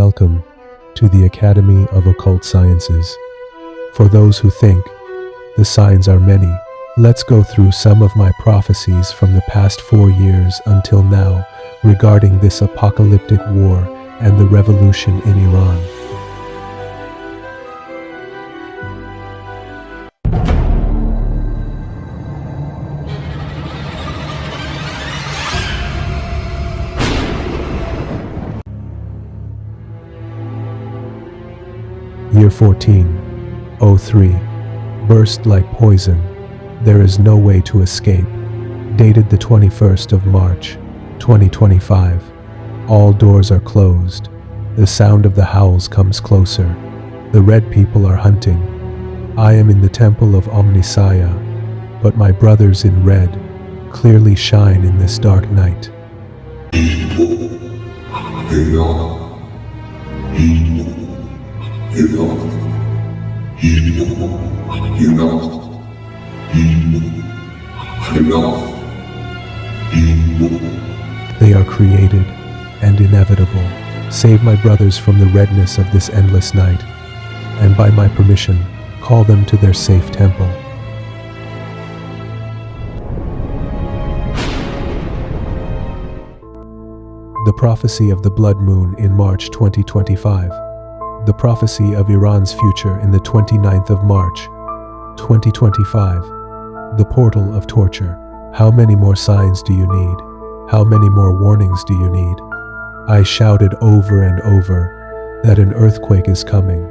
Welcome to the Academy of Occult Sciences. For those who think the signs are many, let's go through some of my prophecies from the past 4 years until now regarding this apocalyptic war and the revolution in Iran. Year 1403. Burst like poison. There is no way to escape. Dated the 21st of March, 2025. All doors are closed. The sound of the howls comes closer. The red people are hunting. I am in the temple of Omnisaya, but my brothers in red clearly shine in this dark night. They are created and inevitable. Save my brothers from the redness of this endless night, and by my permission, call them to their safe temple. The prophecy of the blood moon in March 2025. The prophecy of Iran's future in the 29th of March, 2025. The portal of torture. How many more signs do you need? How many more warnings do you need? I shouted over and over that an earthquake is coming.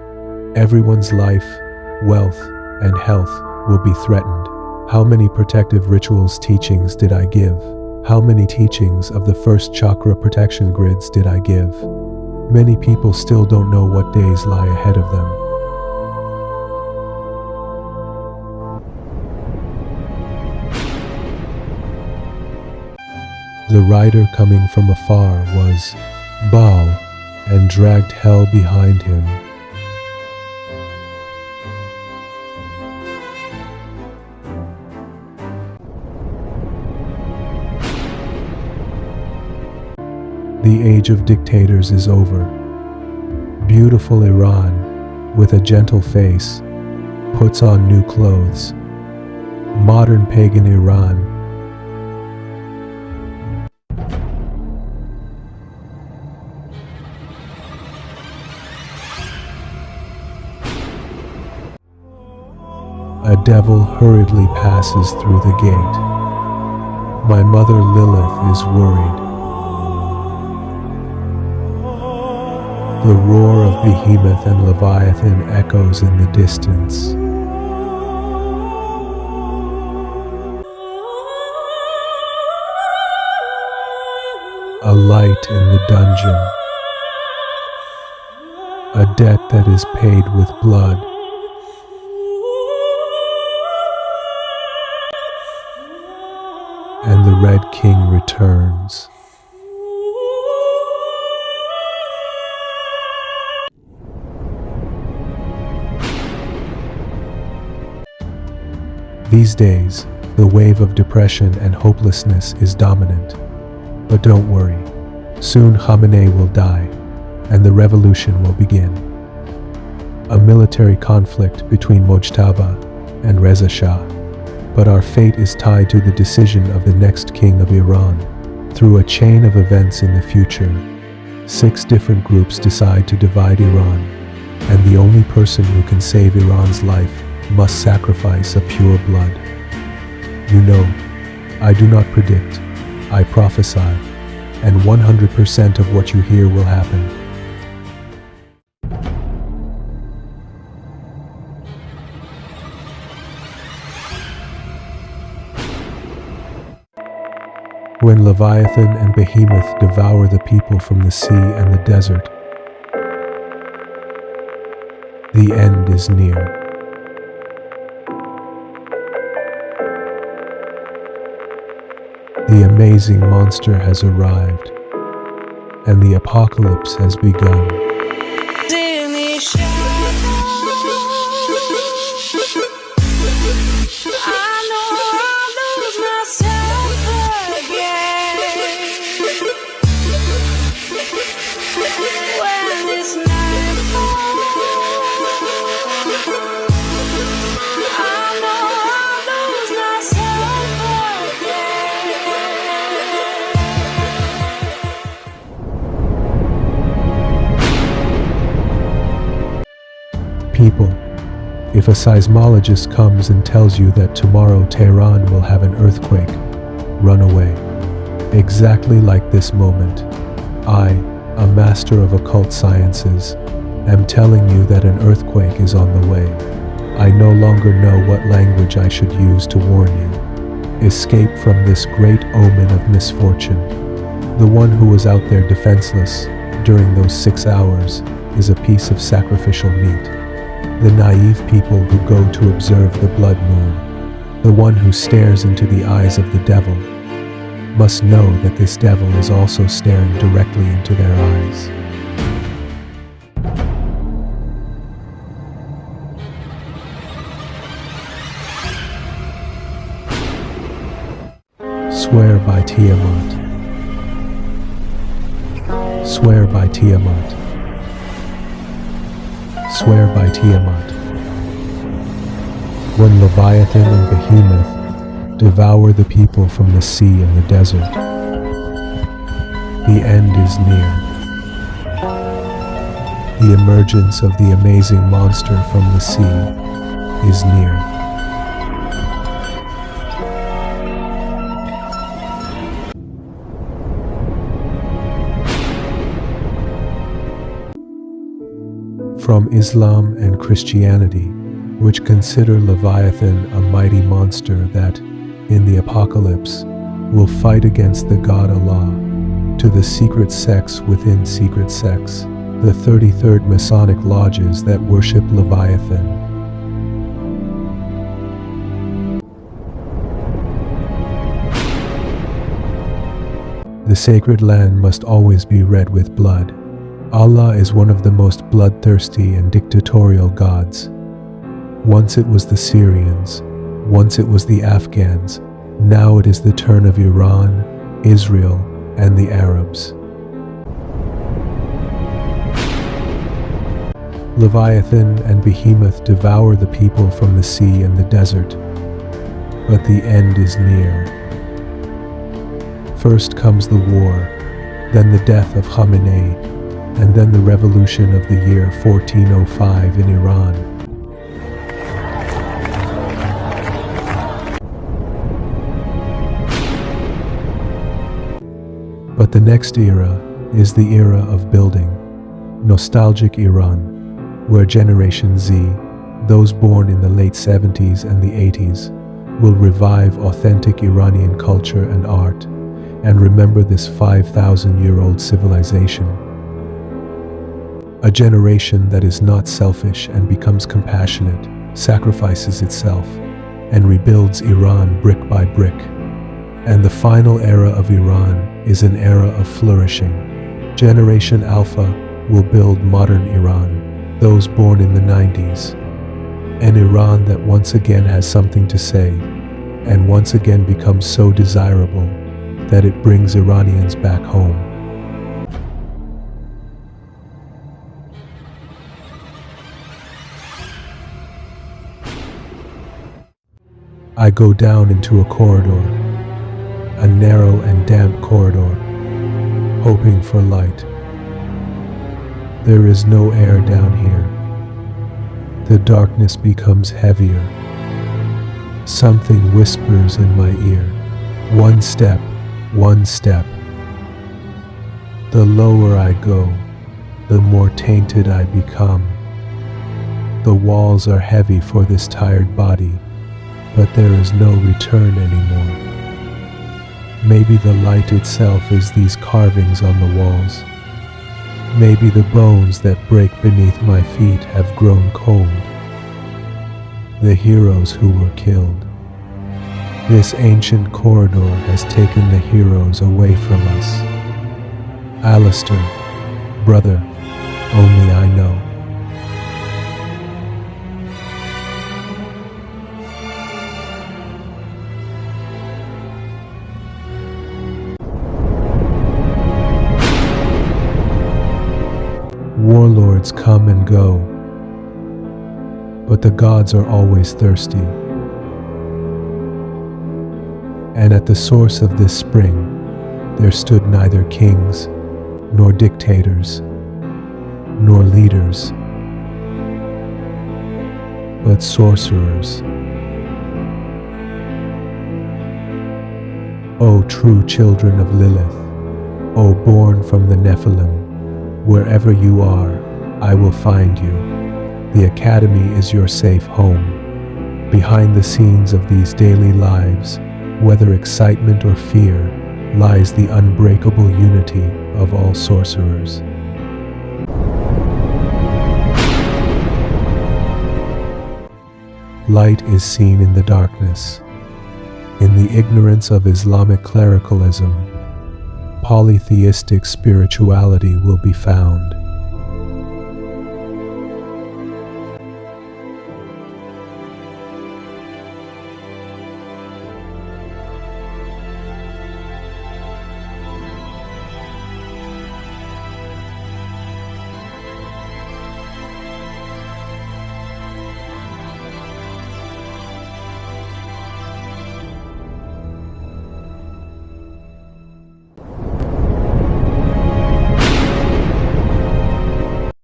Everyone's life, wealth, and health will be threatened. How many protective rituals teachings did I give? How many teachings of the first chakra protection grids did I give? Many people still don't know what days lie ahead of them. The rider coming from afar was Baal and dragged hell behind him. The age of dictators is over. Beautiful Iran, with a gentle face, puts on new clothes. Modern pagan Iran. A devil hurriedly passes through the gate. My mother Lilith is worried. The roar of Behemoth and Leviathan echoes in the distance. A light in the dungeon. A debt that is paid with blood. And the Red King returns. These days, the wave of depression and hopelessness is dominant. But don't worry, soon Khamenei will die, and the revolution will begin. A military conflict between Mojtaba and Reza Shah, but our fate is tied to the decision of the next king of Iran. Through a chain of events in the future, 6 different groups decide to divide Iran, and the only person who can save Iran's life must sacrifice a pure blood. You know, I do not predict, I prophesy, and 100% of what you hear will happen. When Leviathan and Behemoth devour the people from the sea and the desert, the end is near. The amazing monster has arrived, and the apocalypse has begun. When this People, if a seismologist comes and tells you that tomorrow Tehran will have an earthquake, run away. Exactly like this moment, I, a master of occult sciences, am telling you that an earthquake is on the way. I no longer know what language I should use to warn you. Escape from this great omen of misfortune. The one who was out there defenseless during those 6 hours is a piece of sacrificial meat. The naive people who go to observe the blood moon, the one who stares into the eyes of the devil, must know that this devil is also staring directly into their eyes. Swear by Tiamat. Swear by Tiamat. Swear by Tiamat. When Leviathan and Behemoth devour the people from the sea and the desert, the end is near. The emergence of the amazing monster from the sea is near. From Islam and Christianity, which consider Leviathan a mighty monster that, in the apocalypse, will fight against the God Allah, to the secret sects within secret sects, the 33rd Masonic lodges that worship Leviathan. The sacred land must always be red with blood. Allah is one of the most bloodthirsty and dictatorial gods. Once it was the Syrians, once it was the Afghans, now it is the turn of Iran, Israel, and the Arabs. Leviathan and Behemoth devour the people from the sea and the desert, but the end is near. First comes the war, then the death of Khamenei, and then the revolution of the year 1405 in Iran. But the next era is the era of building, nostalgic Iran, where Generation Z, those born in the late 70s and the 80s, will revive authentic Iranian culture and art and remember this 5,000-year-old civilization. A generation that is not selfish and becomes compassionate, sacrifices itself, and rebuilds Iran brick by brick. And the final era of Iran is an era of flourishing. Generation Alpha will build modern Iran, those born in the 90s. An Iran that once again has something to say, and once again becomes so desirable that it brings Iranians back home. I go down into a corridor, a narrow and damp corridor, hoping for light. There is no air down here. The darkness becomes heavier. Something whispers in my ear. One step, one step. The lower I go, the more tainted I become. The walls are heavy for this tired body, but there is no return anymore. Maybe the light itself is these carvings on the walls. Maybe the bones that break beneath my feet have grown cold. The heroes who were killed. This ancient corridor has taken the heroes away from us. Alistair, brother, only I know. Warlords come and go, but the gods are always thirsty. And at the source of this spring, there stood neither kings, nor dictators, nor leaders, but sorcerers. O true children of Lilith, O born from the Nephilim, wherever you are, I will find you. The Academy is your safe home. Behind the scenes of these daily lives, whether excitement or fear, lies the unbreakable unity of all sorcerers. Light is seen in the darkness. In the ignorance of Islamic clericalism, polytheistic spirituality will be found.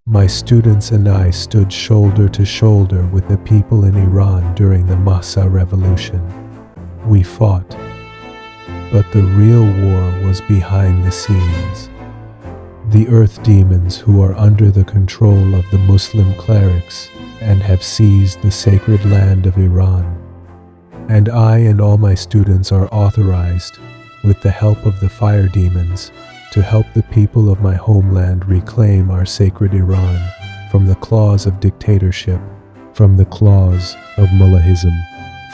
My students and I stood shoulder to shoulder with the people in Iran during the Mahsa Revolution. We fought, but the real war was behind the scenes. The earth demons who are under the control of the Muslim clerics and have seized the sacred land of Iran. And I and all my students are authorized, with the help of the fire demons, to help the people of my homeland reclaim our sacred Iran from the claws of dictatorship, from the claws of mullahism,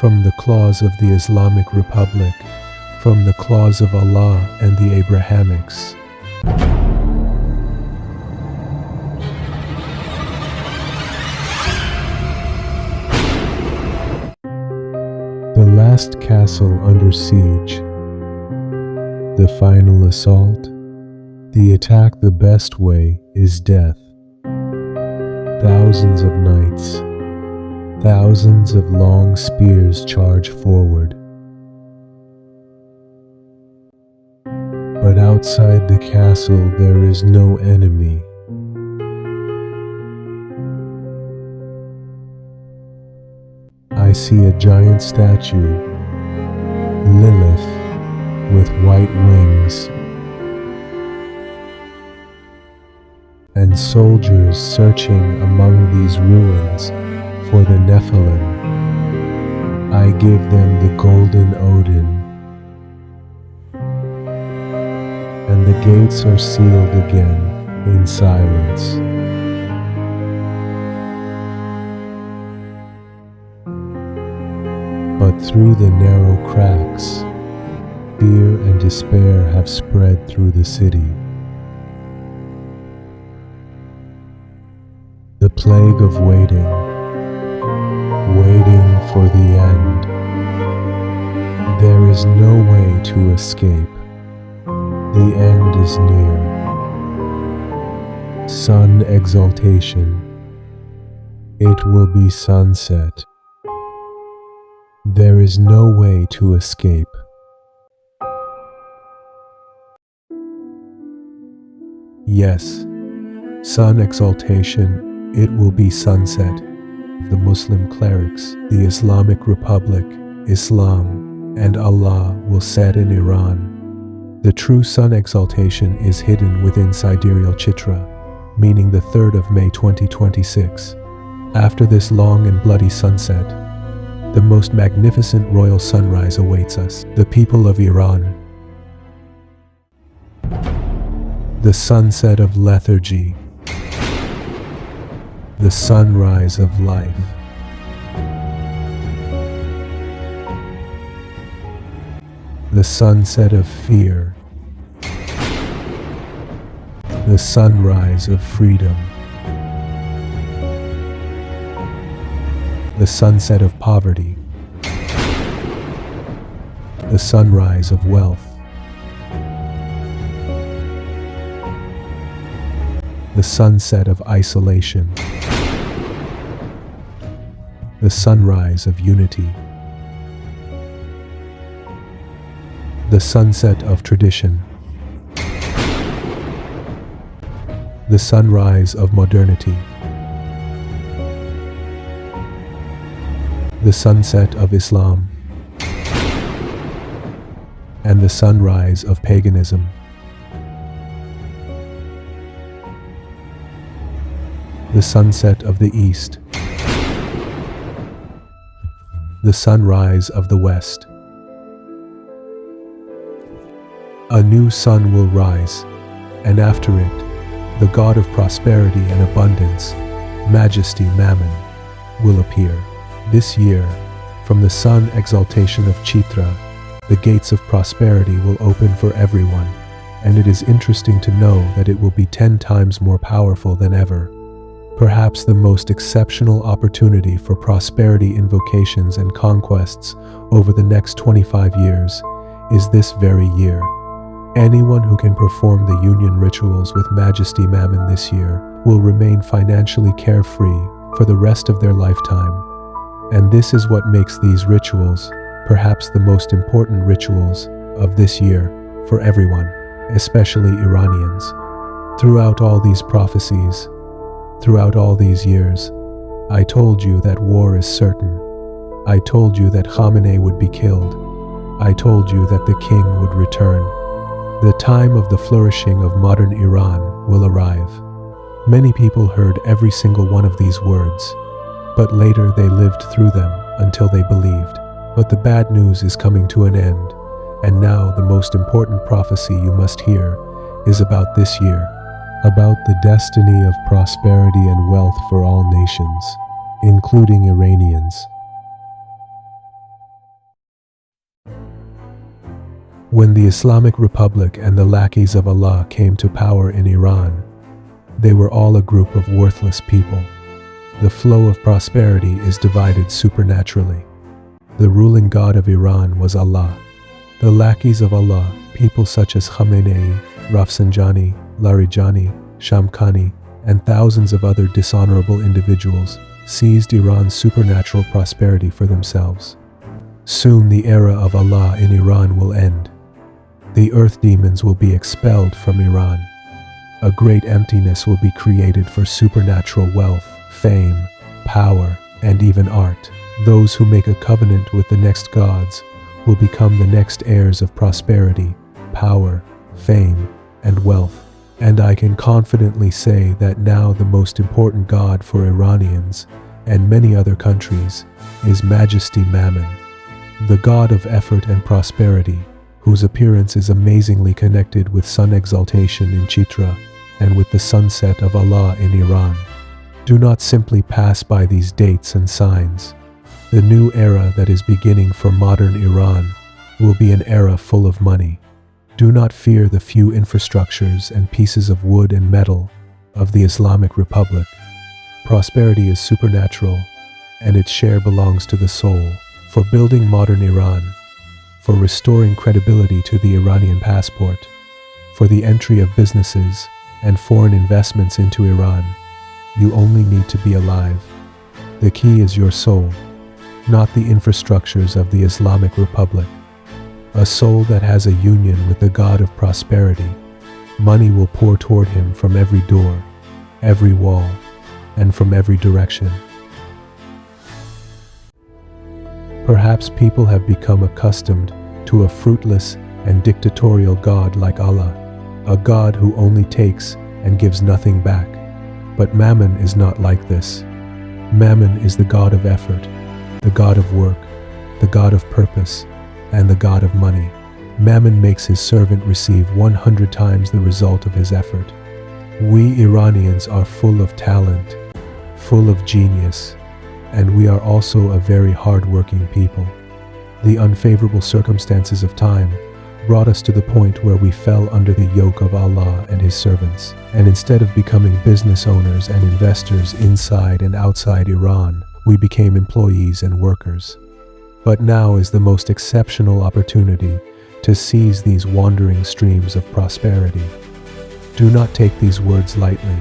from the claws of the Islamic Republic, from the claws of Allah and the Abrahamics. The last castle under siege. The final assault. The attack the best way is death. Thousands of knights, thousands of long spears charge forward. But outside the castle there is no enemy. I see a giant statue, Lilith, with white wings, and soldiers searching among these ruins for the Nephilim. I give them the golden Odin, and the gates are sealed again in silence. But through the narrow cracks, fear and despair have spread through the city. The plague of waiting for the end. There is no way to escape. The end is near. Sun Exaltation. It will be sunset. There is no way to escape. Yes, Sun Exaltation. It will be sunset. The Muslim clerics, the Islamic Republic, Islam, and Allah will set in Iran. The true Sun Exaltation is hidden within Sidereal Chitra, meaning the 3rd of May 2026. After this long and bloody sunset, the most magnificent royal sunrise awaits us, the people of Iran. The sunset of lethargy. The sunrise of life. The sunset of fear. The sunrise of freedom. The sunset of poverty. The sunrise of wealth. The sunset of isolation. The sunrise of unity. The sunset of tradition. The sunrise of modernity. the sunset of Islam, and the sunrise of paganism. The sunset of the East, the sunrise of the West. A new sun will rise, and after it, the God of prosperity and abundance, Majesty Mammon, will appear. This year, from the Sun Exaltation of Chitra, the gates of prosperity will open for everyone, and it is interesting to know that it will be 10 times more powerful than ever. Perhaps the most exceptional opportunity for prosperity invocations and conquests over the next 25 years is this very year. Anyone who can perform the union rituals with Majesty Mammon this year will remain financially carefree for the rest of their lifetime. And this is what makes these rituals perhaps the most important rituals of this year for everyone, especially Iranians. Throughout all these prophecies, throughout all these years, I told you that war is certain. I told you that Khamenei would be killed. I told you that the king would return. The time of the flourishing of modern Iran will arrive. Many people heard every single one of these words, but later they lived through them until they believed. But the bad news is coming to an end, and now the most important prophecy you must hear is about this year, about the destiny of prosperity and wealth for all nations, including Iranians. When the Islamic Republic and the lackeys of Allah came to power in Iran, they were all a group of worthless people. The flow of prosperity is divided supernaturally. The ruling god of Iran was Allah. The lackeys of Allah, people such as Khamenei, Rafsanjani, Larijani, Shamkhani, and thousands of other dishonorable individuals, seized Iran's supernatural prosperity for themselves. Soon the era of Allah in Iran will end. The earth demons will be expelled from Iran. A great emptiness will be created for supernatural wealth, fame, power, and even art. Those who make a covenant with the next gods will become the next heirs of prosperity, power, fame, and wealth. And I can confidently say that now the most important god for Iranians and many other countries is Majesty Mammon, the god of effort and prosperity, whose appearance is amazingly connected with Sun Exaltation in Chitra and with the sunset of Allah in Iran. Do not simply pass by these dates and signs. The new era that is beginning for modern Iran will be an era full of money. Do not fear the few infrastructures and pieces of wood and metal of the Islamic Republic. Prosperity is supernatural, and its share belongs to the soul. For building modern Iran, for restoring credibility to the Iranian passport, for the entry of businesses and foreign investments into Iran, you only need to be alive. The key is your soul, not the infrastructures of the Islamic Republic. A soul that has a union with the God of prosperity. Money will pour toward him from every door, every wall, and from every direction. Perhaps people have become accustomed to a fruitless and dictatorial God like Allah, a God who only takes and gives nothing back. But Mammon is not like this. Mammon is the God of effort, the God of work, the God of purpose, and the God of money. Mammon makes his servant receive 100 times the result of his effort. We Iranians are full of talent, full of genius, and we are also a very hard-working people. The unfavorable circumstances of time brought us to the point where we fell under the yoke of Allah and His servants, and instead of becoming business owners and investors inside and outside Iran, we became employees and workers. But now is the most exceptional opportunity to seize these wandering streams of prosperity. Do not take these words lightly.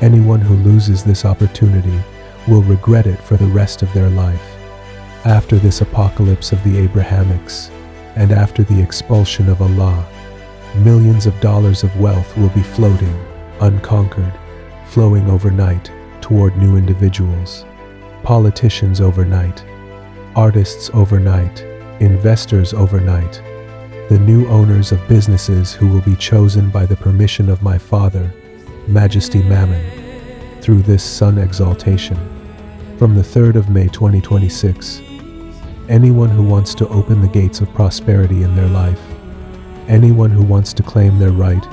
Anyone who loses this opportunity will regret it for the rest of their life. After this apocalypse of the Abrahamics, and after the expulsion of Allah, millions of dollars of wealth will be floating, unconquered, flowing overnight toward new individuals. Politicians overnight, artists overnight, investors overnight, the new owners of businesses who will be chosen by the permission of my Father, Majesty Mammon, through this Sun Exaltation. From the 3rd of May 2026, anyone who wants to open the gates of prosperity in their life, anyone who wants to claim their right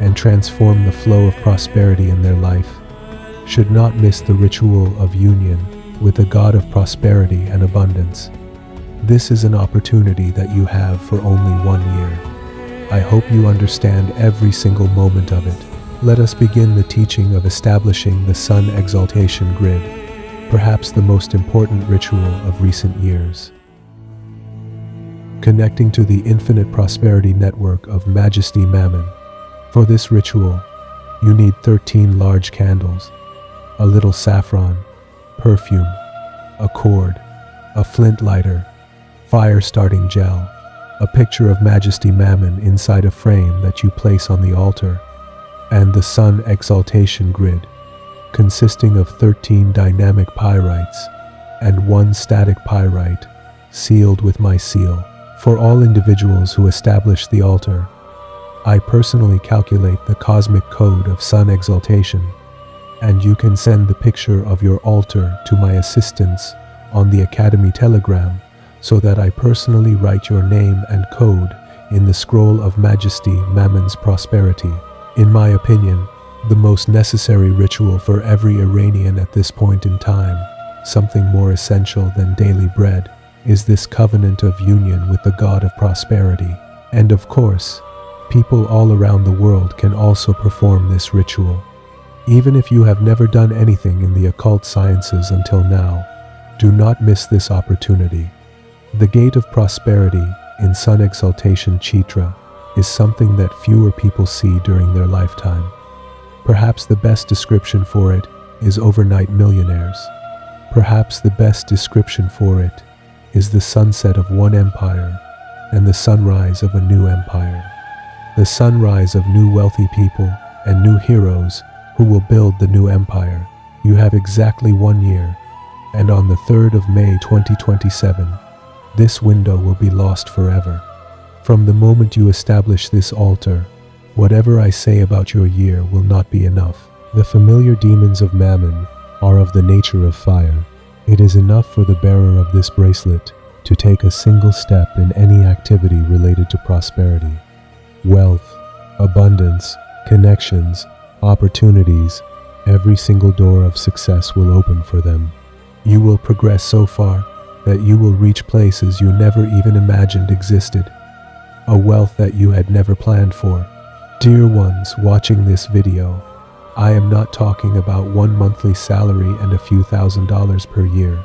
and transform the flow of prosperity in their life, should not miss the ritual of union with the God of prosperity and abundance. This is an opportunity that you have for only 1 year. I hope you understand every single moment of it. Let us begin the teaching of establishing the Sun Exaltation Grid, perhaps the most important ritual of recent years. Connecting to the infinite prosperity network of Majesty Mammon. For this ritual, you need 13 large candles, a little saffron, perfume, a cord, a flint lighter, fire starting gel, a picture of Majesty Mammon inside a frame that you place on the altar, and the Sun Exaltation Grid, consisting of 13 dynamic pyrites and 1 static pyrite, sealed with my seal. For all individuals who establish the altar, I personally calculate the cosmic code of Sun Exaltation, and you can send the picture of your altar to my assistants on the Academy Telegram so that I personally write your name and code in the scroll of Majesty Mammon's prosperity. In my opinion, the most necessary ritual for every Iranian at this point in time, something more essential than daily bread, is this covenant of union with the God of prosperity. And of course, people all around the world can also perform this ritual. Even if you have never done anything in the occult sciences until now, do not miss this opportunity. The gate of prosperity in Sun Exaltation Chitra is something that fewer people see during their lifetime. Perhaps the best description for it is overnight millionaires. Perhaps the best description for it is the sunset of one empire and the sunrise of a new empire. The sunrise of new wealthy people and new heroes who will build the new empire. You have exactly 1 year, and on the 3rd of May 2027, this window will be lost forever. From the moment you establish this altar, whatever I say about your year will not be enough. The familiar demons of Mammon are of the nature of fire. It is enough for the bearer of this bracelet to take a single step in any activity related to prosperity, wealth, abundance, connections, opportunities. Every single door of success will open for them. You will progress so far that you will reach places you never even imagined existed, a wealth that you had never planned for. Dear ones watching this video, I am not talking about one monthly salary and a few $1,000s per year.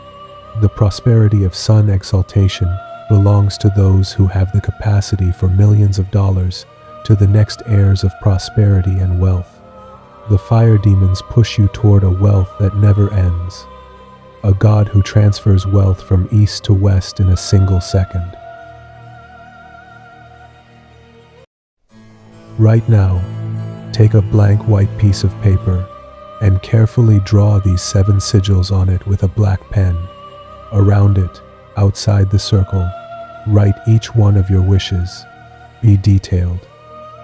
The prosperity of Sun Exaltation belongs to those who have the capacity for millions of dollars, to the next heirs of prosperity and wealth. The fire demons push you toward a wealth that never ends, a God who transfers wealth from east to west in a single second. Right now, take a blank white piece of paper and carefully draw these 7 sigils on it with a black pen. Around it, outside the circle, write each one of your wishes. Be detailed.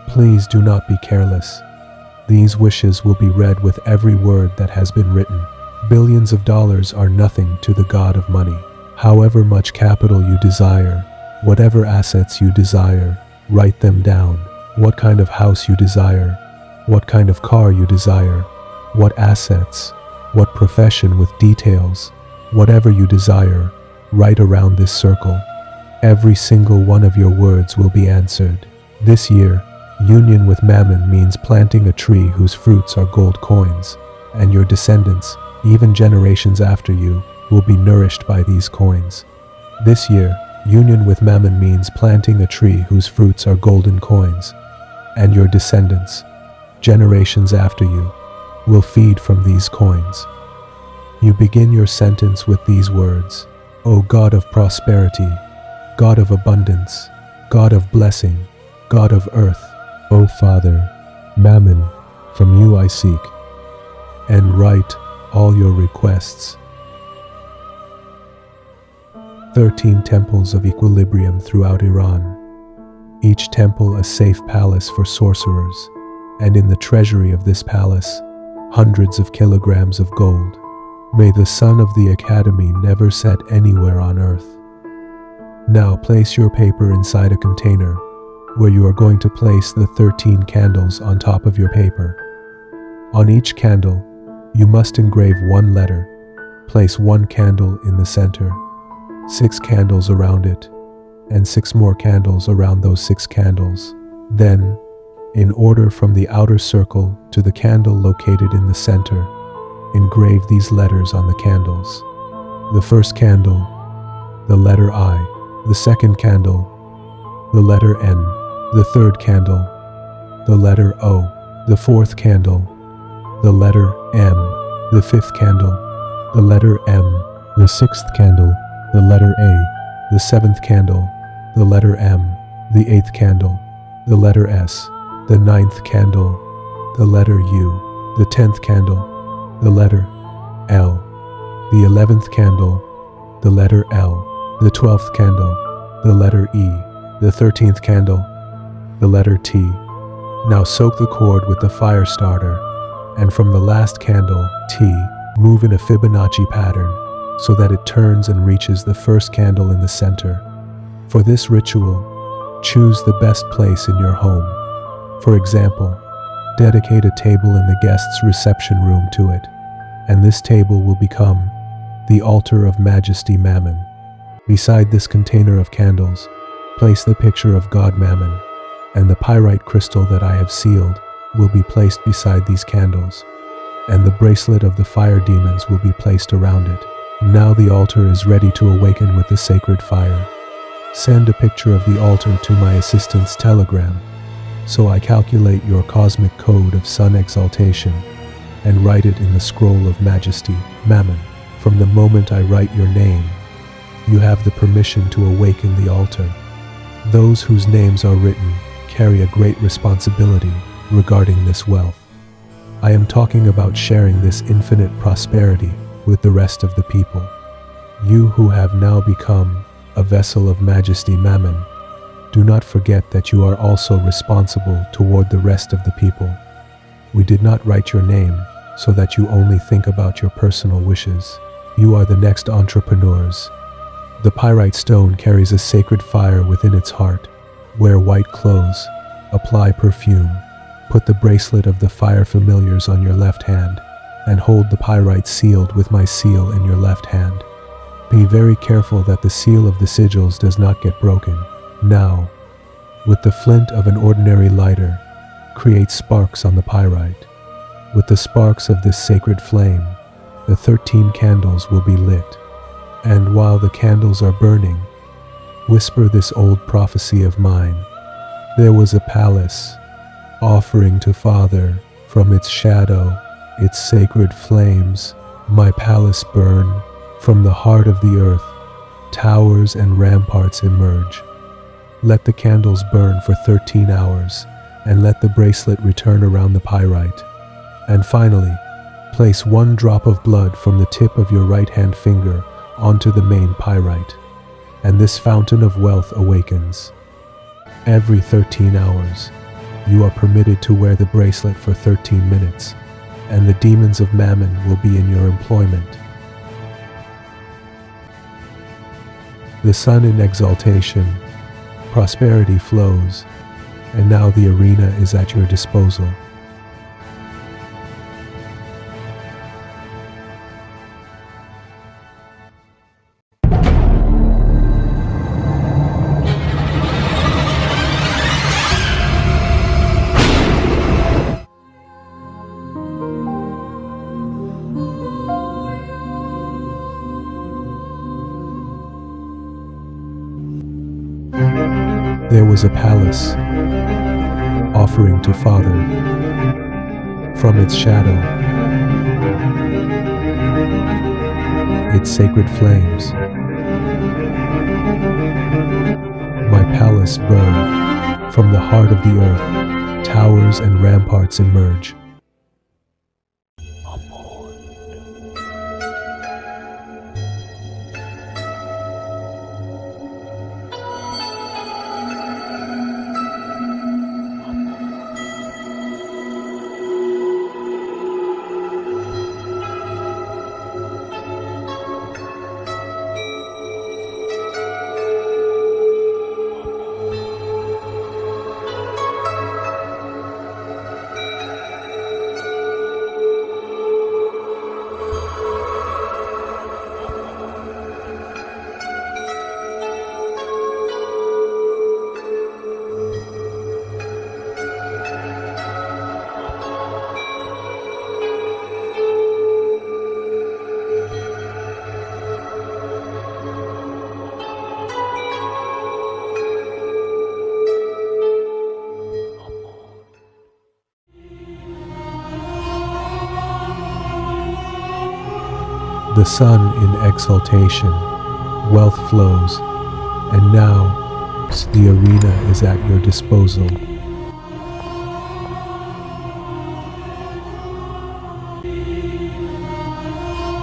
Please do not be careless. These wishes will be read with every word that has been written. Billions of dollars are nothing to the God of money. However much capital you desire, whatever assets you desire, write them down. What kind of house you desire, what kind of car you desire, what assets, what profession, with details, whatever you desire, write around this circle. Every single one of your words will be answered. This year, union with Mammon means planting a tree whose fruits are gold coins, and your descendants, even generations after you, will be nourished by these coins. This year, union with Mammon means planting a tree whose fruits are golden coins, and your descendants, generations after you, will feed from these coins. You begin your sentence with these words: O God of prosperity, God of abundance, God of blessing, God of earth, O Father, Mammon, from you I seek, and write all your requests. 13 temples of equilibrium throughout Iran, each temple a safe palace for sorcerers, and in the treasury of this palace, hundreds of kilograms of gold. May the sun of the academy never set anywhere on earth. Now place your paper inside a container where you are going to place the 13 candles on top of your paper. On each candle, you must engrave one letter. Place one candle in the center, 6 candles around it, and 6 more candles around those 6 candles. Then, in order from the outer circle to the candle located in the center, engrave these letters on the candles. The first candle, the letter I. The second candle, the letter N. The third candle, the letter O. The fourth candle, the letter M. The fifth candle, the letter M. The sixth candle, the letter A. The seventh candle, the letter M. The eighth candle, the letter S. The ninth candle, the letter U. The 10th candle, the letter L. The 11th candle, the letter L. The 12th candle, the letter E. The 13th candle, the letter T. Now soak the cord with the fire starter, and from the last candle, T, move in a Fibonacci pattern so that it turns and reaches the first candle in the center. For this ritual, choose the best place in your home. For example, dedicate a table in the guest's reception room to it, and this table will become the altar of Majesty Mammon. Beside this container of candles, place the picture of God Mammon, and the pyrite crystal that I have sealed will be placed beside these candles, and the bracelet of the fire demons will be placed around it. Now the altar is ready to awaken with the sacred fire. Send a picture of the altar to my assistant's telegram, so I calculate your cosmic code of Sun Exaltation and write it in the scroll of Majesty Mammon. From the moment I write your name, you have the permission to awaken the altar. Those whose names are written carry a great responsibility regarding this wealth. I am talking about sharing this infinite prosperity with the rest of the people. You who have now become a vessel of Majesty Mammon, do not forget that you are also responsible toward the rest of the people. We did not write your name so that you only think about your personal wishes. You are the next entrepreneurs. The pyrite stone carries a sacred fire within its heart. Wear white clothes, apply perfume, put the bracelet of the fire familiars on your left hand, and hold the pyrite sealed with my seal in your left hand. Be very careful that the seal of the sigils does not get broken. Now, with the flint of an ordinary lighter, create sparks on the pyrite. With the sparks of this sacred flame, the 13 candles will be lit. And while the candles are burning, whisper this old prophecy of mine. There was a palace, offering to Father from its shadow, its sacred flames. My palace burn, from the heart of the earth, towers and ramparts emerge. Let the candles burn for 13 hours, and let the bracelet return around the pyrite. And finally, place 1 drop of blood from the tip of your right hand finger onto the main pyrite, and this fountain of wealth awakens. Every 13 hours, you are permitted to wear the bracelet for 13 minutes, and the demons of Mammon will be in your employment. The sun in exaltation, prosperity flows, and now the arena is at your disposal. There was a palace, offering to Father from its shadow, its sacred flames. My palace burned, from the heart of the earth, towers and ramparts emerge. The sun in exaltation, wealth flows, and now the arena is at your disposal.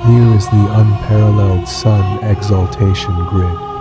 Here is the unparalleled Sun Exaltation Grid.